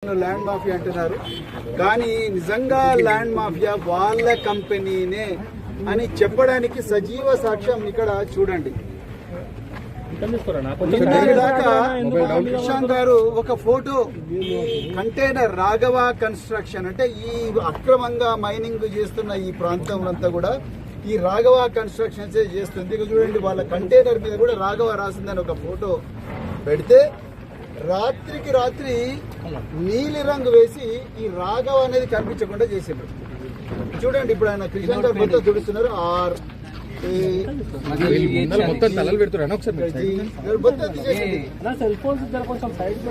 నన్ను land mafia అంటున్నారు. కానీ నిజంగా ల్యాండ్ మాఫియా వాళ్ళ కంపెనీనే అని చెప్పడానికి సజీవ సాక్ష్యం ఇక్కడ చూడండి. దాకా ప్రశాంత్ గారు ఒక ఫోటో కంటైనర్ రాఘవ కన్స్ట్రక్షన్ అంటే ఈ అక్రమంగా మైనింగ్ చేస్తున్న ఈ ప్రాంతం అంతా కూడా ఈ రాఘవ కన్స్ట్రక్షన్స్ చేస్తుంది. ఇక చూడండి, వాళ్ళ కంటైనర్ మీద కూడా రాఘవ రాసిందని ఒక ఫోటో పెడితే రాత్రికి రాత్రి నీలి రంగు వేసి ఈ రాఘవ అనేది కనిపించకుండా చేసిండ్రు. చూడండి, ఇప్పుడు ఆయన కృష్ణ గారు మొత్తం చూపిస్తున్నారు.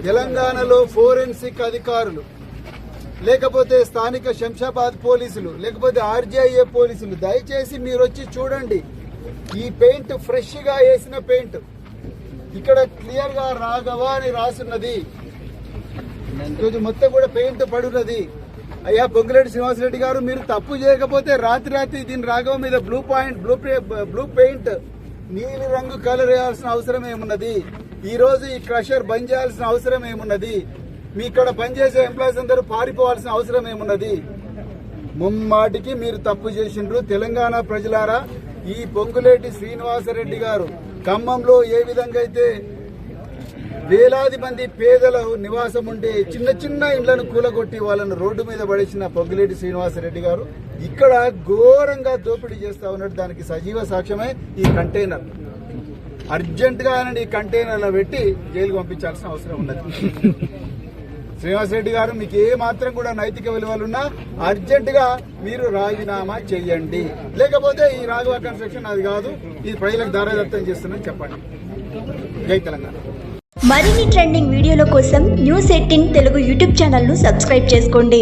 తెలంగాణలో ఫోరెన్సిక్ అధికారులు, లేకపోతే స్థానిక శంషాబాద్ పోలీసులు, లేకపోతే ఆర్జీఐఏ పోలీసులు, దయచేసి మీరు వచ్చి చూడండి. ఈ పెయింట్ ఫ్రెష్ గా వేసిన పెయింట్, ఇక్కడ క్లియర్ గా రాఘవ అని రాసున్నది. మొత్తం కూడా పెయింట్ పడున్నది. అయ్యా పొంగులేటి శ్రీనివాసరెడ్డి గారు, మీరు తప్పు చేయకపోతే రాత్రి దీని రాఘవ మీద బ్లూ పెయింట్ నీలి రంగు కలర్ వేయాల్సిన అవసరం ఏమున్నది? ఈ రోజు ఈ క్రషర్ బంద్ చేయాల్సిన అవసరం ఏమున్నది? మీ ఇక్కడ పనిచేసే ఎంప్లాయీస్ అందరూ పారిపోవాల్సిన అవసరం ఏమున్నది? ముమ్మాటికి మీరు తప్పు చేసిండ్రు. తెలంగాణ ప్రజలారా, ఈ పొంగులేటి శ్రీనివాసరెడ్డి గారు ఖమ్మంలో ఏ విధంగా అయితే వేలాది మంది పేదల నివాసం ఉండే చిన్న ఇండ్లను కూలగొట్టి వాళ్ళను రోడ్డు మీద పడేసిన పొంగులేటి శ్రీనివాసరెడ్డి గారు ఇక్కడ ఘోరంగా దోపిడీ చేస్తా ఉన్నట్టు దానికి సజీవ సాక్ష్యమే ఈ కంటైనర్. అర్జెంట్ గా ఆయన ఈ కంటైనర్లో పెట్టి జైలుకు పంపించాల్సిన అవసరం ఉన్నది. శ్రీనివాసరెడ్డి గారు, మీకు ఏ మాత్రం కూడా నైతిక విలువలున్నా అర్జెంట్ గా మీరు రాజీనామా చెయ్యండి. లేకపోతే ఈ రాఘవ కన్స్ట్రక్షన్ అది కాదు, ఇది ప్రజలకు దారాదత్తం చేస్తుందని చెప్పండి. జై తెలంగాణ. మరిన్ని ట్రెండింగ్ వీడియోల కోసం న్యూస్ 18 తెలుగు యూట్యూబ్ ఛానల్ ను సబ్స్క్రైబ్ చేసుకోండి.